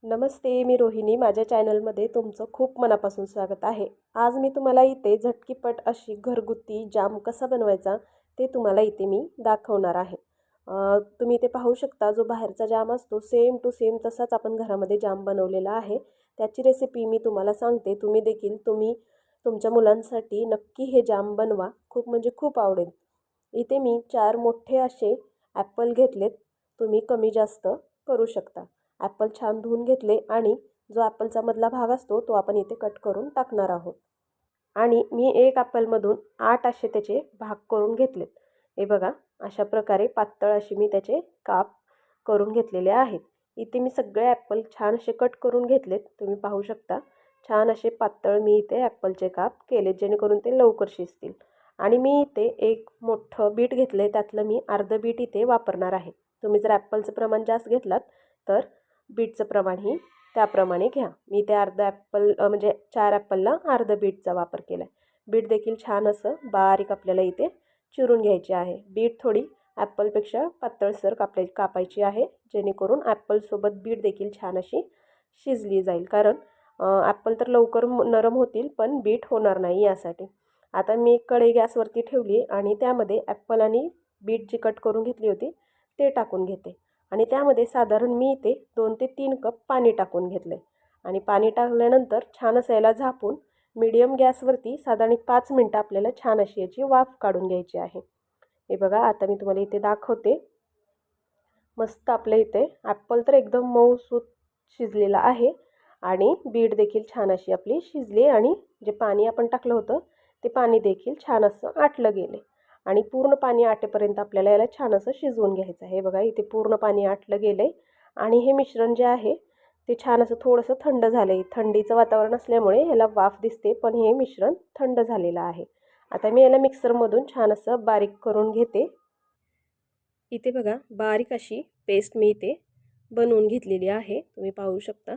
नमस्ते, मी रोहिणी. माझ्या चॅनलमध्ये तुमचं खूप मनापासून स्वागत आहे. आज मी तुम्हाला इथे झटकीपट अशी घरगुती जाम कसा बनवायचा ते तुम्हाला इथे मी दाखवणार आहे. तुम्ही इथे पाहू शकता, जो बाहेरचा जाम असतो सेम टू सेम तसाच आपण घरामध्ये जाम बनवलेला आहे. त्याची रेसिपी मी तुम्हाला सांगते. तुम्ही देखील तुमच्या मुलांसाठी नक्की हे जाम बनवा. खूप म्हणजे खूप आवडेल. इथे मी 4 मोठे असे ॲपल घेतलेत. तुम्ही कमी जास्त करू शकता. ॲपल छान धुवून घेतले आणि जो ॲपलचा मधला भाग असतो तो आपण इथे कट करून टाकणार आहोत. आणि मी एक ॲपलमधून 8 असे त्याचे भाग करून घेतलेत. हे बघा, अशा प्रकारे पातळ असे मी त्याचे काप करून घेतलेले आहेत. इथे मी सगळे ॲपल छान असे कट करून घेतलेत. तुम्ही पाहू शकता, छान असे पातळ मी इथे ॲपलचे काप केलेत, जेणेकरून ते लवकर शिजतील. आणि मी इथे एक मोठं बीट घेतले, त्यातलं मी अर्धं बीट इथे वापरणार आहे. तुम्ही जर ॲपलचं प्रमाण जास्त घेतलात तर बीटचं प्रमाणही त्याप्रमाणे घ्या. मी ते अर्धा ॲपल म्हणजे 4 ॲपलला अर्धं बीटचा वापर केला आहे. बीट देखील छान असं बारीक आपल्याला इथे चिरून घ्यायचे आहे. बीट थोडी ॲपलपेक्षा पातळसर कापायची आहे, जेणेकरून ॲपलसोबत बीट देखील छान अशी शिजली जाईल. कारण ॲपल तर लवकर नरम होतील, पण बीट होणार नाही यासाठी. आता मी एक कढई गॅसवरती ठेवली आणि त्यामध्ये ॲपल आणि बीट जी कट करून घेतली होती ते टाकून घेते. आणि त्यामध्ये साधारण मी इथे 2 ते 3 कप पाणी टाकून घेतले. आणि पाणी टाकल्यानंतर छान असं याला झाकून मीडियम गॅसवरती साधारण 5 मिनटं आपल्याला छान अशी याची वाफ काढून घ्यायची आहे. हे बघा, आता मी तुम्हाला इथे दाखवते. मस्त आपल्या इथे ॲपल तर एकदम मऊसूत शिजलेला आहे आणि बीट देखील छान अशी आपली शिजली आणि जे पाणी आपण टाकलं होतं ते पाणी देखील छान असं आटलं गेले. आणि पूर्ण पाणी आटेपर्यंत आपल्याला याला छान असं शिजवून घ्यायचं आहे. बघा, इथे पूर्ण पाणी आटलं गेलं आहे आणि हे मिश्रण जे आहे ते छान असं थोडंसं थंड झालं आहे. थंडीचं वातावरण असल्यामुळे याला वाफ दिसते, पण हे मिश्रण थंड झालेलं आहे. आता मी याला मिक्सरमधून छान असं बारीक करून घेते. इथे बघा, बारीक अशी पेस्ट मी इथे बनवून घेतलेली आहे, तुम्ही पाहू शकता.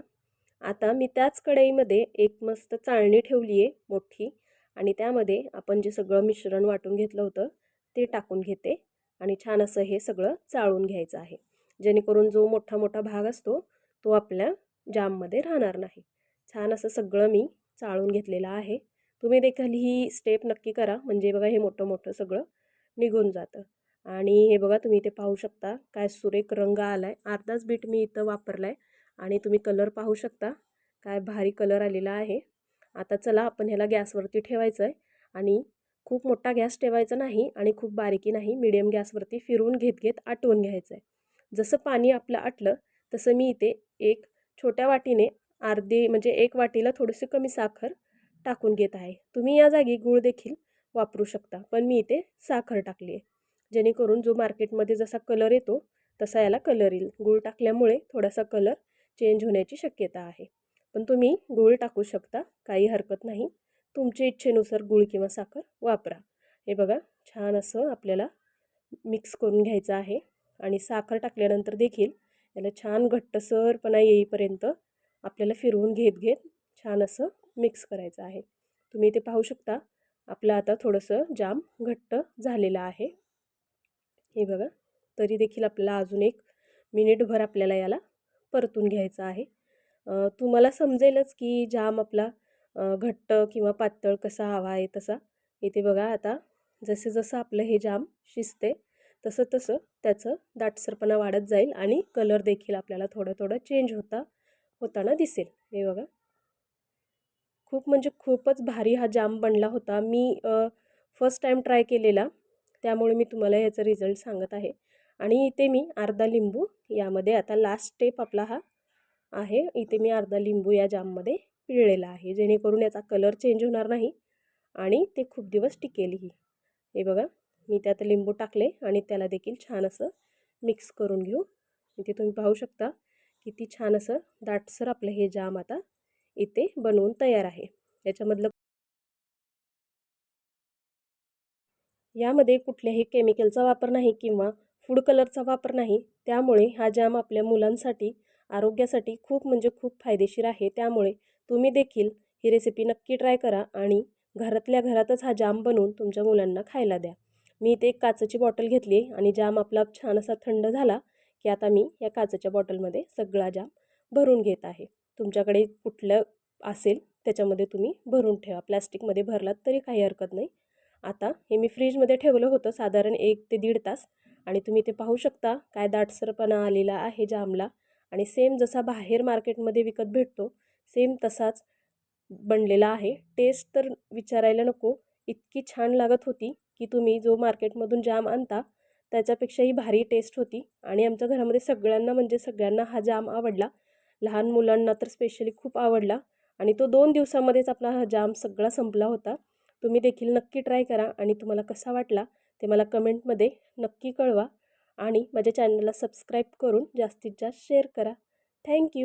आता मी त्याच कढईमध्ये एक मस्त चाळणी ठेवली आहे मोठी आणि त्यामध्ये आपण जे सगळं मिश्रण वाटून घेतलं होतं ते टाकून घेते आणि छान असं हे सगळं चाळून घ्यायचं आहे, जेणेकरून जो मोठा मोठा भाग असतो तो आपल्या जाममध्ये राहणार नाही. छान असं सगळं मी चाळून घेतलेलं आहे. तुम्ही देखील ही स्टेप नक्की करा, म्हणजे बघा हे मोठं मोठं सगळं निघून जातं. आणि हे बघा, तुम्ही इथे पाहू शकता काय सुरेख रंग आला आहे. अर्धाच बीट मी इथं वापरला आहे आणि तुम्ही कलर पाहू शकता काय भारी कलर आलेला आहे. आता चला, आपण ह्याला गॅसवरती ठेवायचं आहे आणि खूप मोठा गॅस ठेवायचा नाही आणि खूप बारीकी नाही, मीडियम गॅसवरती फिरवून घेत घेत आटवून घ्यायचं आहे. जसं पाणी आपलं आटलं तसं मी इथे एक छोट्या वाटीने अर्धे म्हणजे 1 वाटीला थोडीशी कमी साखर टाकून घेत आहे. तुम्ही या जागी गूळ देखील वापरू शकता, पण मी इथे साखर टाकली आहे, जेणेकरून जो मार्केटमध्ये जसा कलर येतो तसा याला कलर येईल. गूळ टाकल्यामुळे थोडासा कलर चेंज होण्याची शक्यता आहे, पण तुम्ही गूळ टाकू शकता, काही हरकत नाही. तुमच्या इच्छेनुसार गूळ किंवा साखर वापरा. हे बघा, छान असं आपल्याला मिक्स करून घ्यायचं आहे आणि साखर टाकल्यानंतर देखील याला छान घट्टसरपणा येईपर्यंत आपल्याला फिरवून घेत घेत छान असं मिक्स करायचं आहे. तुम्ही इथे पाहू शकता, आपलं आता थोडंसं जाम घट्ट झालेलं आहे. हे बघा, तरी देखील आपल्याला अजून 1 मिनिटभर आपल्याला याला परतून घ्यायचं आहे. तुम्हाला समजेलच की जाम आपला घट्ट किंवा पातळ कसा हवा आहे तसा. इथे बघा, आता जसं जसं आपलं हे जाम शिजते तसं तसं त्याचं दाटसरपणा वाढत जाईल आणि कलर देखील आपल्याला थोडं थोडं चेंज होताना दिसेल. हे बघा, खूप म्हणजे खूपच भारी हा जाम बनला होता. मी फर्स्ट टाईम ट्राय केलेला, त्यामुळे मी तुम्हाला याचा रिझल्ट सांगत आहे. आणि इथे मी अर्धा लिंबू यामध्ये, आता लास्ट स्टेप आपला हा आहे, इथे मी अर्धा लिंबू या जाममध्ये पिळलेला आहे, जेणेकरून याचा कलर चेंज होणार नाही आणि ते खूप दिवस टिकेलही. हे बघा, मी त्यात लिंबू टाकले आणि त्याला देखील छान असं मिक्स करून घेऊ. इथे तुम्ही पाहू शकता किती छान असं दाटसर आपलं हे जाम आता इथे बनवून तयार आहे. याच्यामधलं यामध्ये कुठल्याही केमिकलचा वापर नाही किंवा फूड कलरचा वापर नाही, त्यामुळे हा जाम आपल्या मुलांसाठी आरोग्यासाठी खूप म्हणजे खूप फायदेशीर आहे. त्यामुळे तुम्ही देखील ही रेसिपी नक्की ट्राय करा आणि घरातल्या घरातच हा जाम बनवून तुमच्या मुलांना खायला द्या. मी इथे एक काचेची बॉटल घेतली आणि जाम आपला छान असा थंड झाला की आता मी या काचेच्या बॉटलमध्ये सगळा जाम भरून घेत आहे. तुमच्याकडे कुठलं असेल त्याच्यामध्ये तुम्ही भरून ठेवा. प्लॅस्टिकमध्ये भरलात तरी काही हरकत नाही. आता हे मी फ्रीजमध्ये ठेवलं होतं साधारण 1 ते 1.5 तास आणि तुम्ही ते पाहू शकता काय दाटसरपणा आलेला आहे जामला आणि सेम जसा बाहेर मार्केटमध्ये विकत भेटतो सेम तसाच बनलेला आहे. टेस्ट तर विचारायला नको, इतकी छान लागत होती की तुम्ही जो मार्केटमधून जाम आणता त्याच्यापेक्षाही भारी टेस्ट होती. आणि आमच्या घरामध्ये सगळ्यांना म्हणजे सगळ्यांना हा जाम आवडला. लहान मुलांना तर स्पेशली खूप आवडला आणि तो 2 दिवसामध्येच आपला हा जाम सगळा संपला होता. तुम्ही देखील नक्की ट्राय करा आणि तुम्हाला कसा वाटला ते मला कमेंटमध्ये नक्की कळवा आणि माझ्या चॅनलला सबस्क्राईब करून जास्तीत जास्त शेअर करा. थँक्यू.